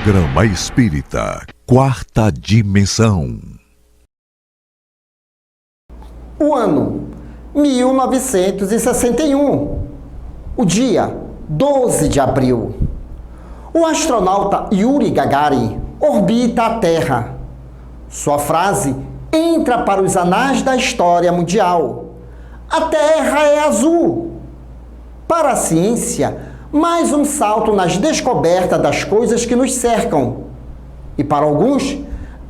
Programa Espírita Quarta Dimensão. O ano 1961, o dia 12 de abril. O astronauta Yuri Gagarin orbita a Terra. Sua frase entra para os anais da história mundial. A Terra é azul. Para a ciência, mais um salto nas descobertas das coisas que nos cercam. E para alguns,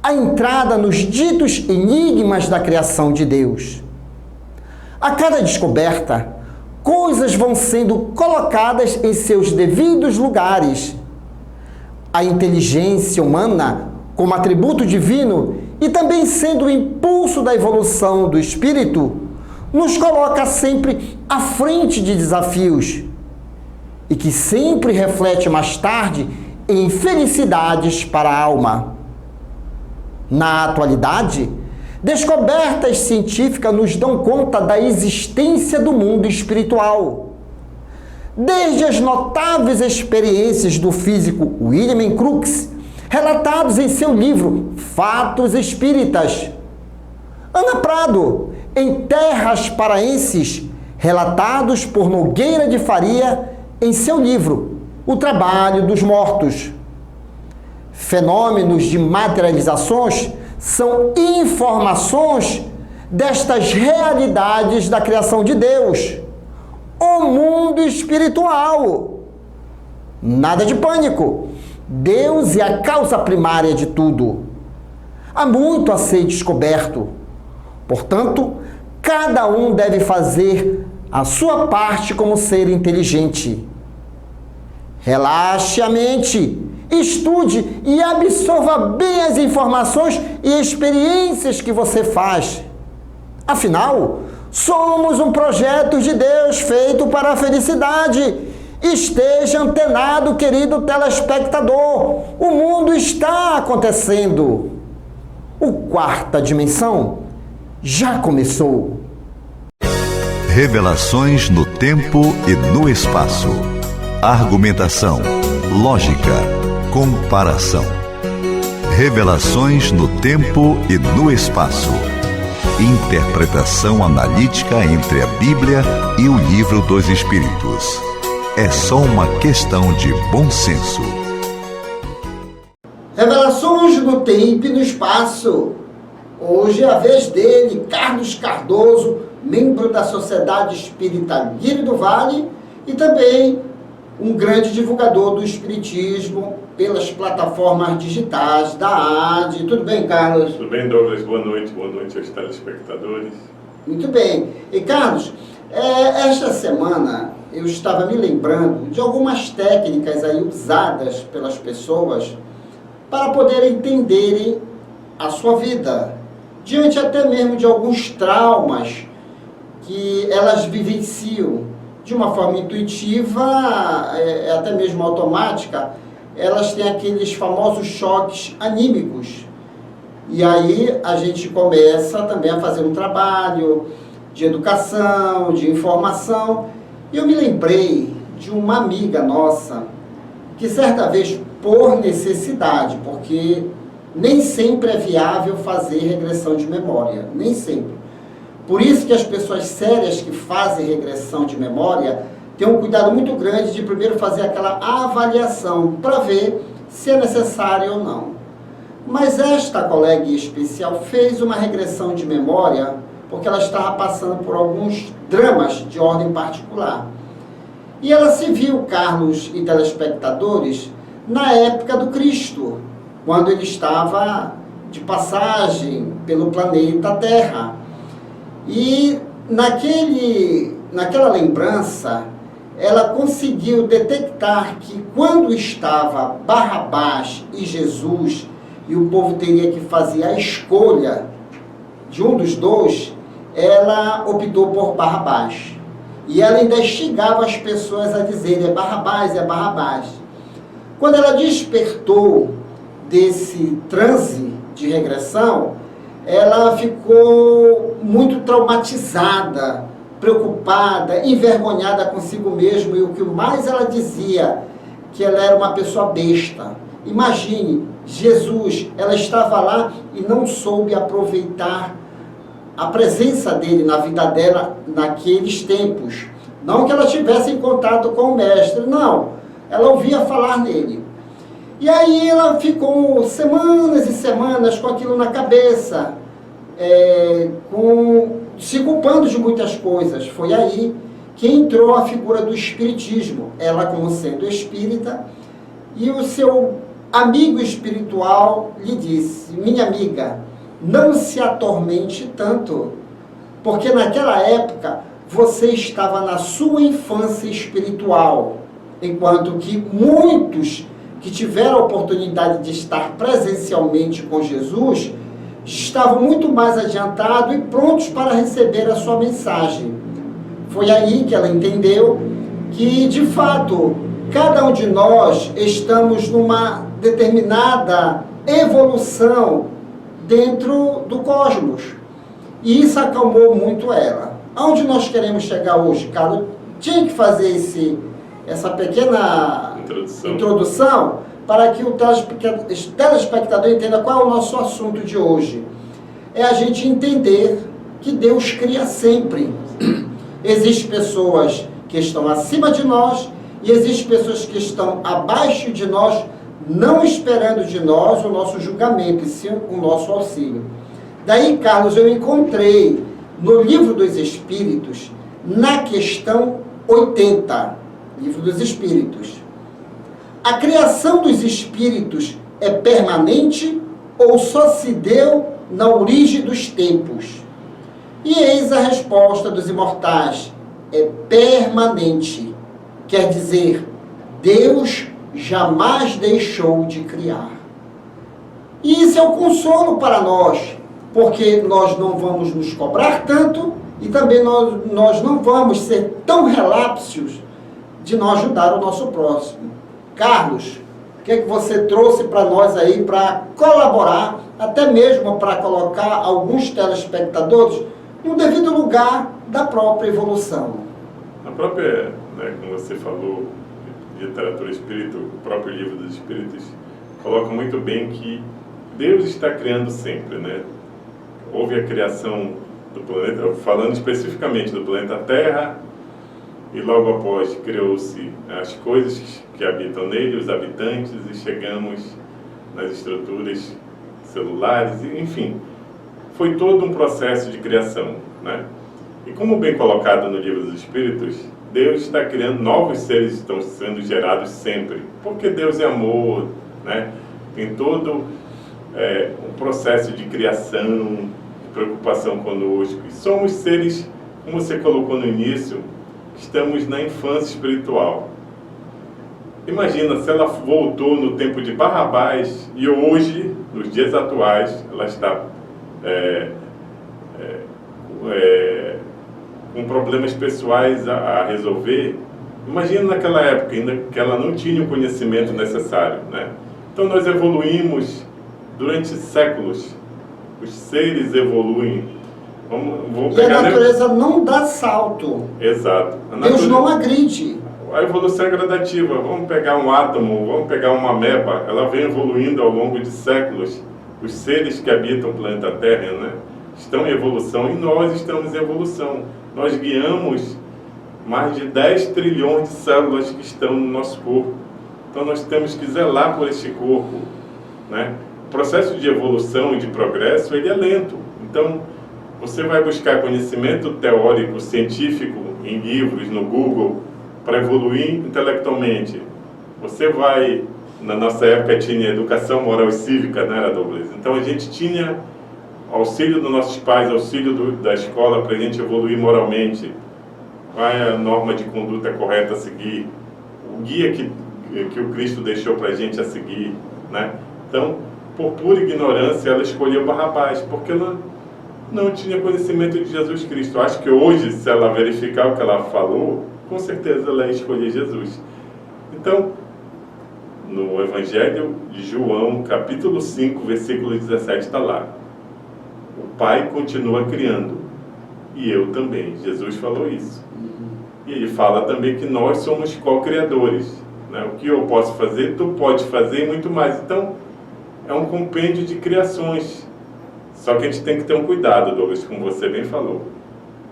a entrada nos ditos enigmas da criação de Deus. A cada descoberta, coisas vão sendo colocadas em seus devidos lugares. A inteligência humana, como atributo divino e também sendo o impulso da evolução do espírito, nos coloca sempre à frente de desafios e que sempre reflete mais tarde em felicidades para a alma. Na atualidade, descobertas científicas nos dão conta da existência do mundo espiritual. Desde as notáveis experiências do físico William Crookes, relatados em seu livro Fatos Espíritas. Ana Prado, em Terras Paraenses, relatados por Nogueira de Faria em seu livro O Trabalho dos Mortos. Fenômenos de materializações são informações destas realidades da criação de Deus, o mundo espiritual. Nada de pânico. Deus é a causa primária de tudo. Há muito a ser descoberto. Portanto, cada um deve fazer a sua parte como ser inteligente. Relaxe a mente, estude e absorva bem as informações e experiências que você faz. Afinal, somos um projeto de Deus feito para a felicidade. Esteja antenado, querido telespectador. O mundo está acontecendo. O Quarta Dimensão já começou. Revelações no tempo e no espaço. Argumentação, lógica, comparação. Revelações no tempo e no espaço. Interpretação analítica entre a Bíblia e o Livro dos Espíritos. É só uma questão de bom senso. Revelações no tempo e no espaço. Hoje é a vez dele, Carlos Cardoso, membro da Sociedade Espírita Lírio do Vale e também um grande divulgador do espiritismo pelas plataformas digitais da AD. Tudo bem, Carlos? Tudo bem, Douglas. Boa noite aos telespectadores. Muito bem. E, Carlos, esta semana eu estava me lembrando de algumas técnicas aí usadas pelas pessoas para poderem entenderem a sua vida, diante até mesmo de alguns traumas que elas vivenciam de uma forma intuitiva, até mesmo automática. Elas têm aqueles famosos choques anímicos. E aí a gente começa também a fazer um trabalho de educação, de informação. E eu me lembrei de uma amiga nossa que certa vez, por necessidade, porque nem sempre é viável fazer regressão de memória, nem sempre. Por isso que as pessoas sérias que fazem regressão de memória têm um cuidado muito grande de primeiro fazer aquela avaliação para ver se é necessário ou não. Mas esta colega em especial fez uma regressão de memória porque ela estava passando por alguns dramas de ordem particular. E ela se viu, Carlos e telespectadores, na época do Cristo, quando ele estava de passagem pelo planeta Terra. E naquela lembrança, ela conseguiu detectar que quando estava Barrabás e Jesus, e o povo teria que fazer a escolha de um dos dois, ela optou por Barrabás. E ela ainda instigava as pessoas a dizerem: é Barrabás, é Barrabás. Quando ela despertou desse transe de regressão, ela ficou muito traumatizada, preocupada, envergonhada consigo mesma, e o que mais ela dizia, que ela era uma pessoa besta Imagine, Jesus, ela estava lá e não soube aproveitar a presença dele na vida dela naqueles tempos. Não que ela estivesse em contato com o mestre, não. Ela ouvia falar nele. E aí ela ficou semanas e semanas com aquilo na cabeça, se culpando de muitas coisas. Foi aí que entrou a figura do espiritismo. Ela, como sendo espírita, e o seu amigo espiritual lhe disse: minha amiga, não se atormente tanto, porque naquela época você estava na sua infância espiritual, enquanto que muitos que tiveram a oportunidade de estar presencialmente com Jesus estavam muito mais adiantados e prontos para receber a sua mensagem. Foi aí que ela entendeu que, de fato, cada um de nós estamos numa determinada evolução dentro do cosmos. E isso acalmou muito ela. Aonde nós queremos chegar hoje, Carlos? Tinha que fazer essa pequena introdução para que o telespectador entenda qual é o nosso assunto de hoje. É a gente entender que Deus cria sempre. Existem pessoas que estão acima de nós e existem pessoas que estão abaixo de nós, não esperando de nós o nosso julgamento, e sim o nosso auxílio. Daí, Carlos, eu encontrei no Livro dos Espíritos, na questão 80, Livro dos Espíritos: a criação dos espíritos é permanente ou só se deu na origem dos tempos? E eis a resposta dos imortais: é permanente. Quer dizer, Deus jamais deixou de criar. E isso é um consolo para nós, porque nós não vamos nos cobrar tanto e também nós não vamos ser tão relapsos de não ajudar o nosso próximo. Carlos, o que é que você trouxe para nós aí para colaborar, até mesmo para colocar alguns telespectadores no devido lugar da própria evolução? A própria, como você falou, literatura espírita, o próprio Livro dos Espíritos, coloca muito bem que Deus está criando sempre, né? Houve a criação do planeta, falando especificamente do planeta Terra, e logo após criou-se as coisas que habitam nele, os habitantes, e chegamos nas estruturas celulares, enfim, foi todo um processo de criação, né? E como bem colocado no Livro dos Espíritos, Deus está criando novos seres, estão sendo gerados sempre, porque Deus é amor, né? Tem todo um processo de criação, de preocupação conosco, e somos seres, como você colocou no início, estamos na infância espiritual. Imagina se ela voltou no tempo de Barrabás e hoje, nos dias atuais, ela está com problemas pessoais a resolver. Imagina naquela época, ainda que ela não tinha o conhecimento necessário, né? Então nós evoluímos durante séculos. Os seres evoluem. E a natureza não dá salto. Exato. Deus não agride. A evolução é gradativa. Vamos pegar um átomo, vamos pegar uma ameba. Ela vem evoluindo ao longo de séculos. Os seres que habitam o planeta Terra, né, estão em evolução e nós estamos em evolução. Nós guiamos mais de 10 trilhões de células que estão no nosso corpo. Então nós temos que zelar por este corpo, né? O processo de evolução e de progresso, ele é lento. Então, você vai buscar conhecimento teórico, científico, em livros, no Google, para evoluir intelectualmente. Você vai, na nossa época tinha educação moral e cívica, né, era Douglas? Então a gente tinha auxílio dos nossos pais, auxílio da escola para a gente evoluir moralmente. Qual é a norma de conduta correta a seguir? O guia que o Cristo deixou para a gente a seguir, né? Então, por pura ignorância, ela escolheu Barrabás, porque ela não tinha conhecimento de Jesus Cristo. Acho que hoje, se ela verificar o que ela falou, com certeza ela ia escolher Jesus. Então, no Evangelho de João, capítulo 5, versículo 17, está lá: o Pai continua criando, e eu também. Jesus falou isso. E ele fala também que nós somos co-criadores. né? O que eu posso fazer, tu pode fazer e muito mais. Então, é um compêndio de criações. Só que a gente tem que ter um cuidado, Douglas, como você bem falou.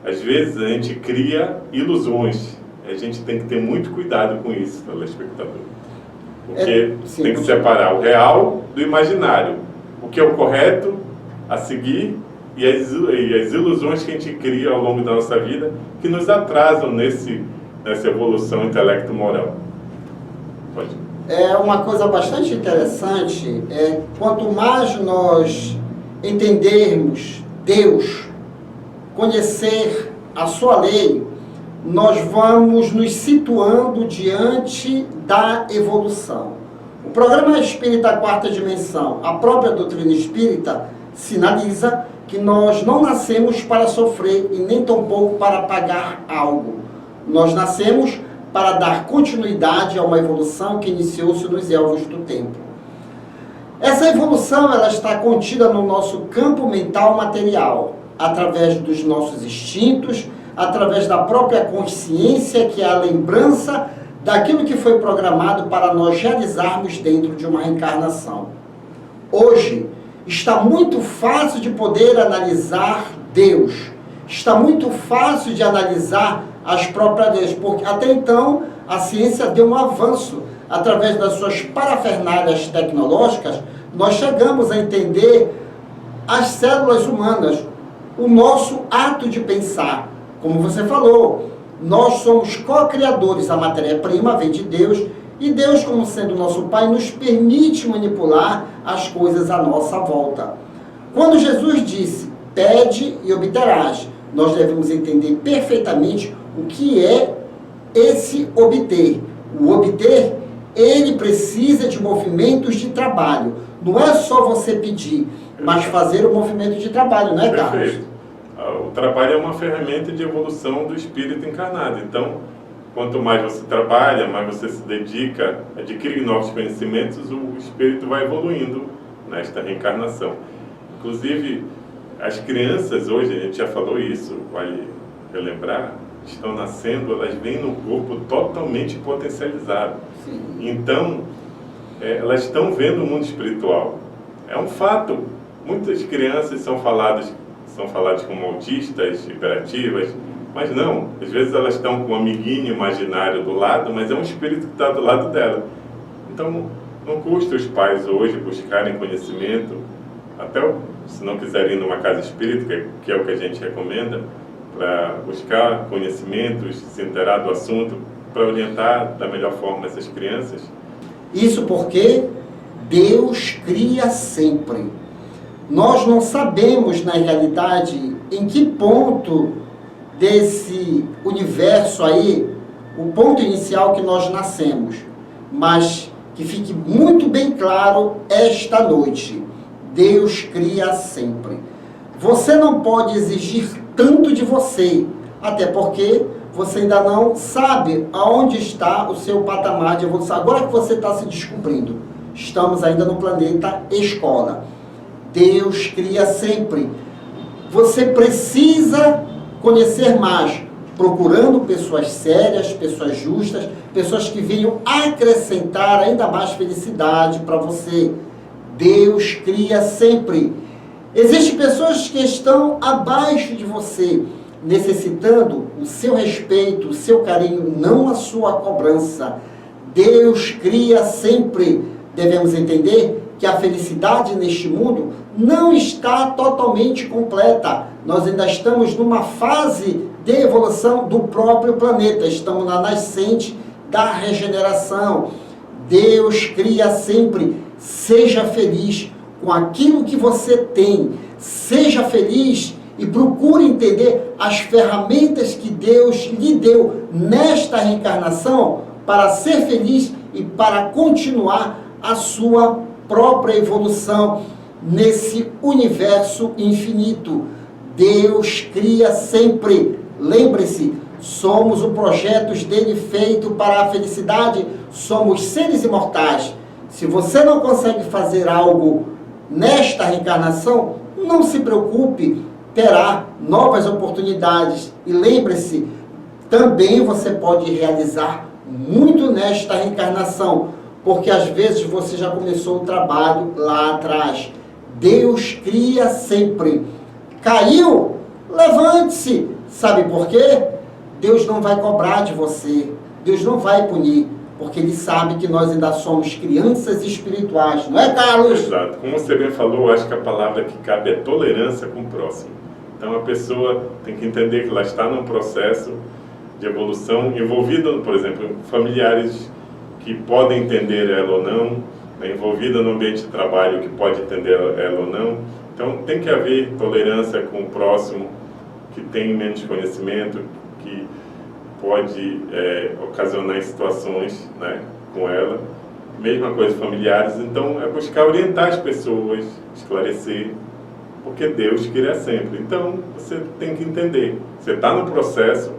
Às vezes a gente cria ilusões. A gente tem que ter muito cuidado com isso, telespectador. Porque tem que separar o real do imaginário. O que é o correto a seguir e as ilusões que a gente cria ao longo da nossa vida que nos atrasam nessa evolução intelecto-moral. Pode. É uma coisa bastante interessante, quanto mais nós entendermos Deus, conhecer a sua lei, nós vamos nos situando diante da evolução. O programa Espírita Quarta Dimensão, a própria doutrina espírita, sinaliza que nós não nascemos para sofrer e nem tampouco para pagar algo. Nós nascemos para dar continuidade a uma evolução que iniciou-se nos elvos do tempo. Essa evolução ela está contida no nosso campo mental material, através dos nossos instintos, através da própria consciência, que é a lembrança daquilo que foi programado para nós realizarmos dentro de uma reencarnação. Hoje, está muito fácil de poder analisar Deus, está muito fácil de analisar as próprias leis, porque até então a ciência deu um avanço. Através das suas parafernálias tecnológicas, nós chegamos a entender as células humanas, o nosso ato de pensar. Como você falou, nós somos co-criadores, a matéria-prima vem de Deus, e Deus, como sendo nosso Pai, nos permite manipular as coisas à nossa volta. Quando Jesus disse, pede e obterás, nós devemos entender perfeitamente o que é esse obter. O obter, ele precisa de movimentos de trabalho. Não é só você pedir, mas fazer o movimento de trabalho, não é, Carlos? Perfeito. O trabalho é uma ferramenta de evolução do espírito encarnado. Então, quanto mais você trabalha, mais você se dedica, adquire novos conhecimentos, o espírito vai evoluindo nesta reencarnação. Inclusive, as crianças hoje, a gente já falou isso, vale relembrar, estão nascendo, elas vêm no corpo totalmente potencializado. Sim. Então, elas estão vendo o mundo espiritual. É um fato. Muitas crianças são faladas como autistas, hiperativas, mas não. Às vezes elas estão com um amiguinho imaginário do lado, mas é um espírito que está do lado dela. Então, não custa os pais hoje buscarem conhecimento, até se não quiserem ir numa casa espírita, que é o que a gente recomenda, para buscar conhecimentos, se inteirar do assunto, para orientar da melhor forma essas crianças. Isso porque Deus cria sempre. Nós não sabemos, na realidade, em que ponto desse universo aí, o ponto inicial que nós nascemos. Mas que fique muito bem claro esta noite, Deus cria sempre. Você não pode exigir tanto de você, até porque você ainda não sabe aonde está o seu patamar de evolução. Agora que você está se descobrindo, estamos ainda no planeta escola. Deus cria sempre. Você precisa conhecer mais, procurando pessoas sérias, pessoas justas, pessoas que venham acrescentar ainda mais felicidade para você. Deus cria sempre. Existem pessoas que estão abaixo de você, necessitando o seu respeito, o seu carinho, não a sua cobrança. Deus cria sempre. Devemos entender que a felicidade neste mundo não está totalmente completa. Nós ainda estamos numa fase de evolução do próprio planeta. Estamos na nascente da regeneração. Deus cria sempre. Seja feliz com aquilo que você tem. Seja feliz e procure entender as ferramentas que Deus lhe deu nesta reencarnação para ser feliz e para continuar a sua própria evolução nesse universo infinito. Deus cria sempre. Lembre-se, somos o projeto dele feito para a felicidade, somos seres imortais. Se você não consegue fazer algo nesta reencarnação, não se preocupe, terá novas oportunidades. E lembre-se, também você pode realizar muito nesta reencarnação, porque às vezes você já começou o trabalho lá atrás. Deus cria sempre. Caiu? Levante-se. Sabe por quê? Deus não vai cobrar de você. Deus não vai punir, porque Ele sabe que nós ainda somos crianças espirituais. Não é, Carlos? Exato. Como você bem falou, acho que a palavra que cabe é tolerância com o próximo. Então a pessoa tem que entender que ela está num processo de evolução, envolvida, por exemplo, em familiares que podem entender ela ou não, envolvida no ambiente de trabalho que pode entender ela ou não. Então tem que haver tolerância com o próximo que tem menos conhecimento, que pode ocasionar situações, né, com ela. Mesma coisa familiares. Então é buscar orientar as pessoas, esclarecer, porque Deus queria sempre. Então você tem que entender. Você está no processo.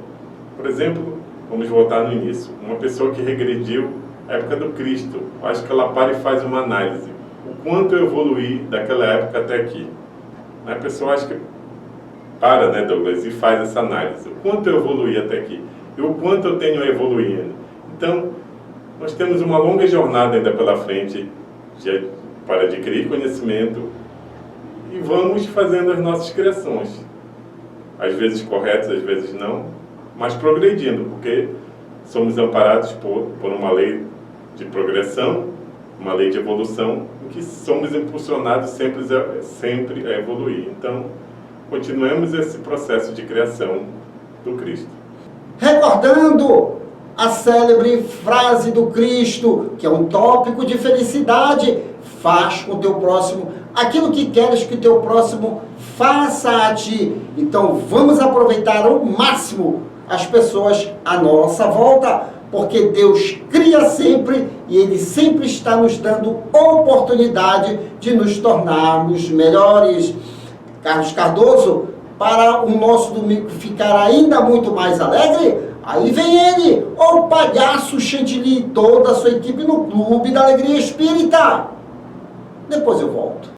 Por exemplo, vamos voltar no início. Uma pessoa que regrediu à época do Cristo, acho que ela para e faz uma análise. O quanto eu evoluí daquela época até aqui. A pessoa acha que para, né, Douglas, e faz essa análise. O quanto eu evoluí até aqui e o quanto eu tenho evoluído. Então, nós temos uma longa jornada ainda pela frente para adquirir conhecimento e vamos fazendo as nossas criações. Às vezes corretas, às vezes não, mas progredindo, porque somos amparados por uma lei de progressão, uma lei de evolução, em que somos impulsionados sempre a evoluir. Então, continuemos esse processo de criação do Cristo. Recordando a célebre frase do Cristo, que é um tópico de felicidade: faz com o teu próximo aquilo que queres que o teu próximo faça a ti. Então vamos aproveitar ao máximo as pessoas à nossa volta, porque Deus cria sempre e Ele sempre está nos dando oportunidade de nos tornarmos melhores. Carlos Cardoso, para o nosso domingo ficar ainda muito mais alegre, aí vem ele, o palhaço Chantilly e toda a sua equipe no Clube da Alegria Espírita. Depois eu volto.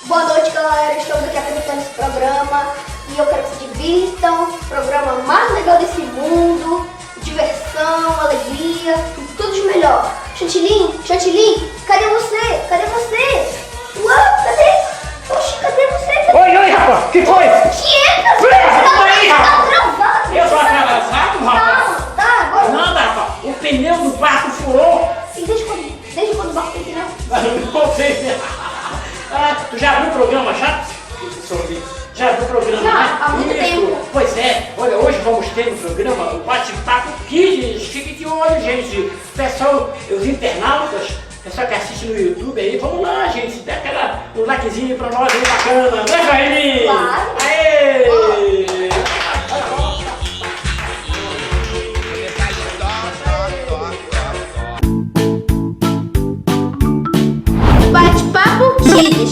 Boa noite, galera. Estamos aqui apresentando esse programa e eu quero que se divirtam. Programa mais legal desse mundo, diversão, alegria, tudo de melhor. Chantilly, cadê você? Cadê você? Uau, cadê? Oxi, cadê você? Oi, rapaz, que foi? Quieta, Você tá travado. Eu tô atrasado, rapaz? Tá, agora. Nada, rapaz, o pneu do barco furou. E desde quando o barco tem pneu? Não sei. Tu já viu o programa, já? Já viu o programa? Já, né? há muito tempo. Pois é, olha, hoje vamos ter no programa o Bate-Papo Kids. Fique de olho, gente. Pessoal, os internautas, pessoal que assiste no YouTube aí, vamos lá, gente. Dá um likezinho pra nós aí, bacana. Né, Jaime? Claro. Aê! Bate-Papo Kids.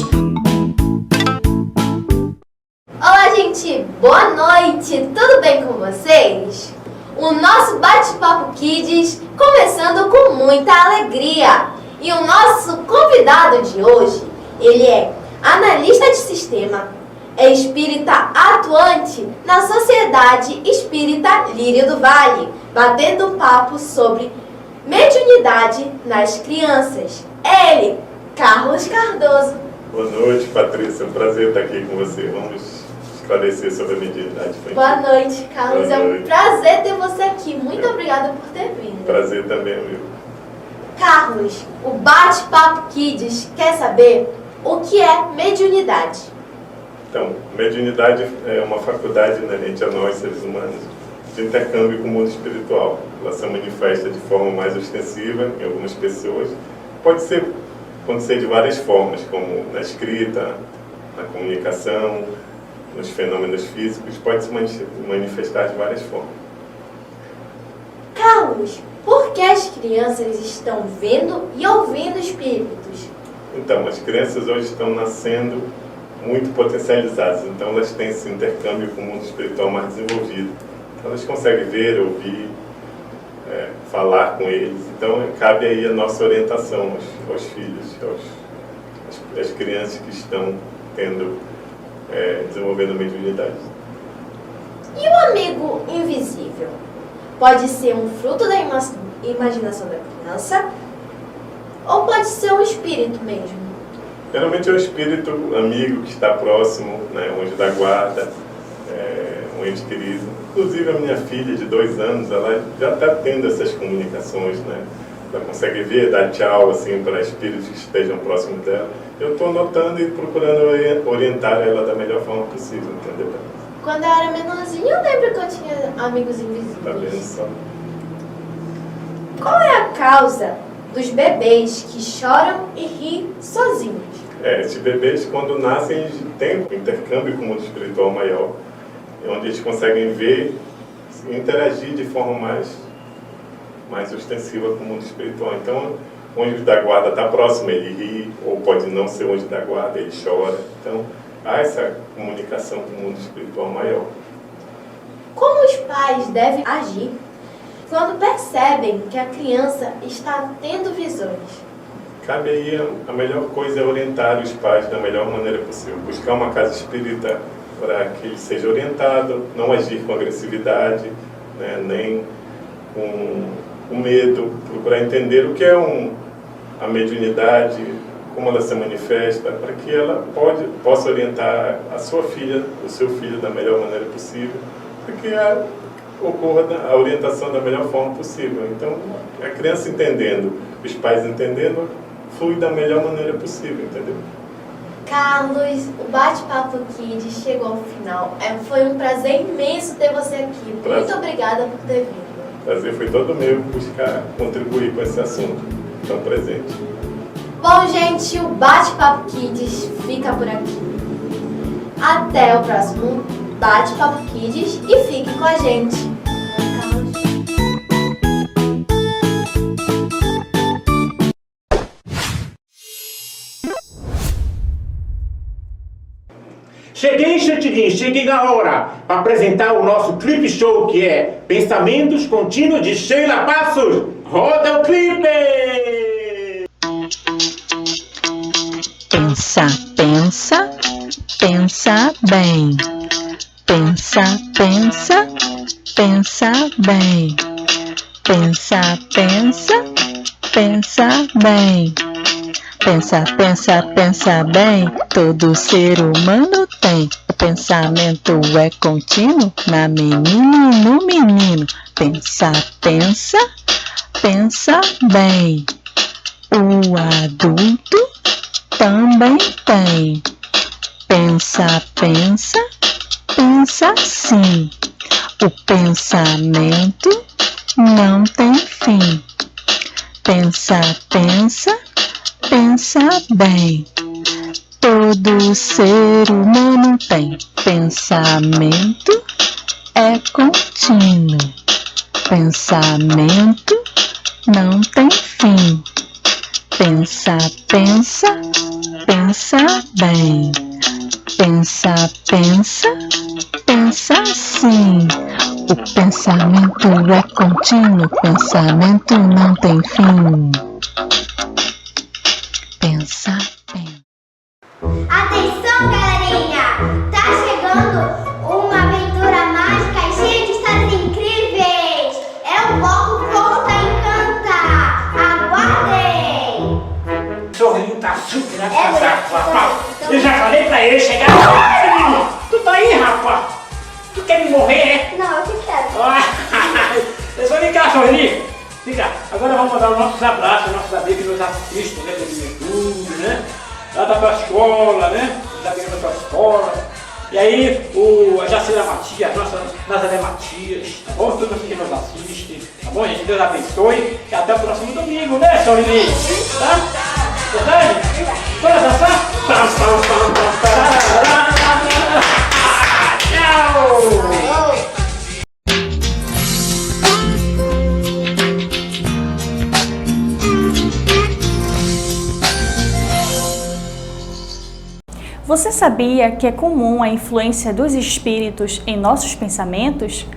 Olá, gente. Boa noite. Tudo bem com vocês? O nosso Bate-Papo Kids começando com muita alegria. E o nosso convidado de hoje, ele é analista de sistema, é espírita atuante na Sociedade Espírita Lírio do Vale, batendo um papo sobre mediunidade nas crianças. Ele, Carlos Cardoso. Boa noite, Patrícia. É um prazer estar aqui com você. Vamos esclarecer sobre a mediunidade. Boa noite, Carlos. Boa noite. É um prazer ter você aqui. Muito obrigada por ter vindo. Prazer também, meu. Carlos, o Bate-Papo Kids quer saber o que é mediunidade. Então, mediunidade é uma faculdade inerente a nós, seres humanos, de intercâmbio com o mundo espiritual. Ela se manifesta de forma mais ostensiva em algumas pessoas. Pode acontecer de várias formas, como na escrita, na comunicação, nos fenômenos físicos, pode se manifestar de várias formas. Carlos, por que as crianças estão vendo e ouvindo espíritos? Então, as crianças hoje estão nascendo muito potencializadas, então elas têm esse intercâmbio com o mundo espiritual mais desenvolvido. Elas conseguem ver, ouvir, falar com eles. Então, cabe aí a nossa orientação aos filhos, às crianças que estão desenvolvendo a mediunidade. E o amigo invisível? Pode ser um fruto da imaginação da criança ou pode ser um espírito mesmo? Geralmente é o espírito amigo que está próximo, né, um anjo da guarda, um ente querido. Inclusive a minha filha de 2 anos, ela já está tendo essas comunicações, né? Ela consegue ver, dar tchau assim, para espíritos que estejam próximos dela. Eu estou notando e procurando orientar ela da melhor forma possível, entendeu? Quando eu era menorzinha, eu lembro que eu tinha amigos invisíveis. Tá vendo só? Qual é a causa dos bebês que choram e riem sozinhos? Esses bebês, quando nascem, têm um intercâmbio com o mundo espiritual maior, onde eles conseguem ver e interagir de forma mais ostensiva com o mundo espiritual. Então, o anjo da guarda está próximo, ele ri, ou pode não ser o anjo da guarda, ele chora. Então, há essa comunicação com o mundo espiritual maior. Como os pais devem agir quando percebem que a criança está tendo visões? Cabe aí, a melhor coisa é orientar os pais da melhor maneira possível. Buscar uma casa espírita para que ele seja orientado, não agir com agressividade, né, nem com medo, procurar entender o que é a mediunidade, como ela se manifesta, para que ela possa orientar a sua filha, o seu filho da melhor maneira possível, para que ocorra a orientação da melhor forma possível. Então, a criança entendendo, os pais entendendo, flui da melhor maneira possível, entendeu? Carlos, o Bate-Papo Kids chegou ao final. Foi um prazer imenso ter você aqui. Muito obrigada por ter vindo. O prazer foi todo meu buscar contribuir com esse assunto tão presente. Bom, gente, o Bate-Papo Kids fica por aqui. Até o próximo Bate-Papo Kids e fique com a gente. Cheguei, Chantilly, cheguei na hora para apresentar o nosso clipe show, que é Pensamentos Contínuos de Sheila Passos. Roda o clipe! Pensa, pensa, pensa bem. Pensa, pensa, pensa bem. Pensa, pensa, pensa bem. Pensa, pensa, pensa bem, todo ser humano tem. O pensamento é contínuo na menina e no menino. Pensa, pensa, pensa bem. O adulto também tem. Pensa, pensa, pensa sim. O pensamento não tem fim. Pensa, pensa, pensa bem, todo ser humano tem. Pensamento é contínuo, pensamento não tem fim. Pensa, pensa, pensa bem. Pensa, pensa, pensa sim. O pensamento é contínuo, pensamento não tem fim. Pensa bem. Atenção, galerinha! Tá chegando uma aventura mágica e cheia de histórias incríveis! É o bloco Conta Encanta! Aguardem! Sorrinho tá super na rapaz. Eu já falei pra ele chegar. Ai, menino, tu tá aí, rapaz? Tu quer me morrer, é? Não, eu que quero. Eu só vem cá, Sorrinho. Vem cá, agora vamos mandar os nossos abraços, nossos amigos que nos assistem, né, pelo YouTube, né? Lá da tua escola, né? Da tua escola. E aí, a Jacira Matias, a nossa Nazaré Matias, tá bom? Todos vocês que nos assistem, tá bom, gente? Deus abençoe. E até o próximo domingo, né, São Lili? Tá? Verdade? Bora dançar? Tchau! Você sabia que é comum a influência dos espíritos em nossos pensamentos?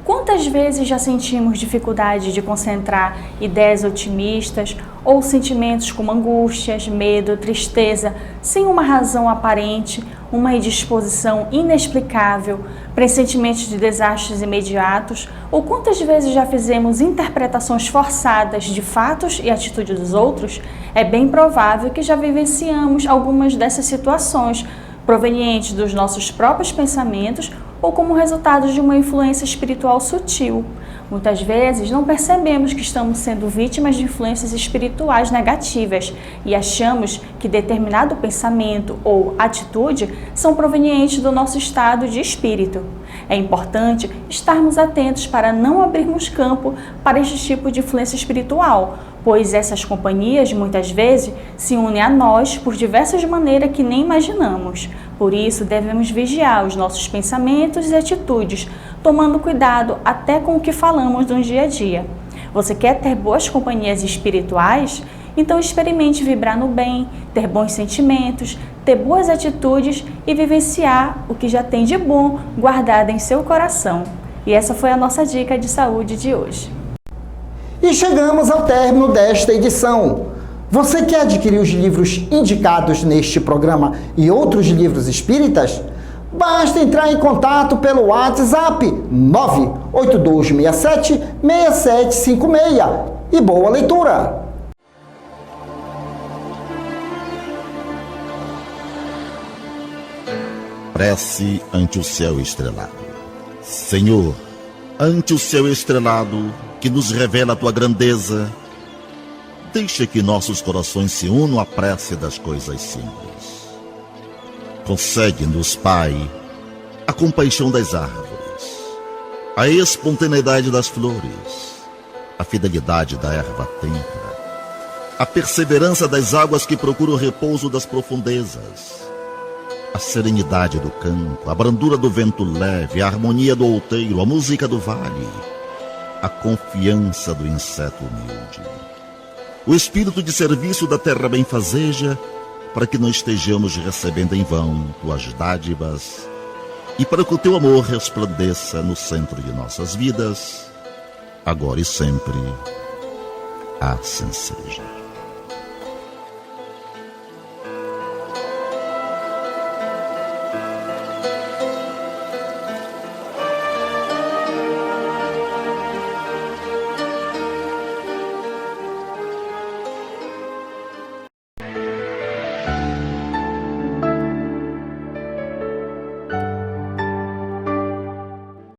Quantas vezes já sentimos dificuldade de concentrar ideias otimistas ou sentimentos como angústias, medo, tristeza, sem uma razão aparente, uma indisposição inexplicável, pressentimentos de desastres imediatos? Ou quantas vezes já fizemos interpretações forçadas de fatos e atitudes dos outros? É bem provável que já vivenciamos algumas dessas situações, provenientes dos nossos próprios pensamentos ou como resultado de uma influência espiritual sutil. Muitas vezes não percebemos que estamos sendo vítimas de influências espirituais negativas e achamos que determinado pensamento ou atitude são provenientes do nosso estado de espírito. É importante estarmos atentos para não abrirmos campo para este tipo de influência espiritual, pois essas companhias muitas vezes se unem a nós por diversas maneiras que nem imaginamos. Por isso, devemos vigiar os nossos pensamentos e atitudes, tomando cuidado até com o que falamos no dia a dia. Você quer ter boas companhias espirituais? Então experimente vibrar no bem, ter bons sentimentos, ter boas atitudes e vivenciar o que já tem de bom guardado em seu coração. E essa foi a nossa dica de saúde de hoje. E chegamos ao término desta edição. Você quer adquirir os livros indicados neste programa e outros livros espíritas? Basta entrar em contato pelo WhatsApp 98267-6756 e boa leitura! Prece ante o céu estrelado. Senhor, ante o céu estrelado que nos revela a tua grandeza, deixa que nossos corações se unam à prece das coisas simples. Concede-nos, Pai, a compaixão das árvores, a espontaneidade das flores, a fidelidade da erva tenra, a perseverança das águas que procuram o repouso das profundezas, a serenidade do campo, a brandura do vento leve, a harmonia do outeiro, a música do vale, a confiança do inseto humilde, o espírito de serviço da terra benfazeja, para que não estejamos recebendo em vão tuas dádivas e para que o teu amor resplandeça no centro de nossas vidas, agora e sempre. Assim seja.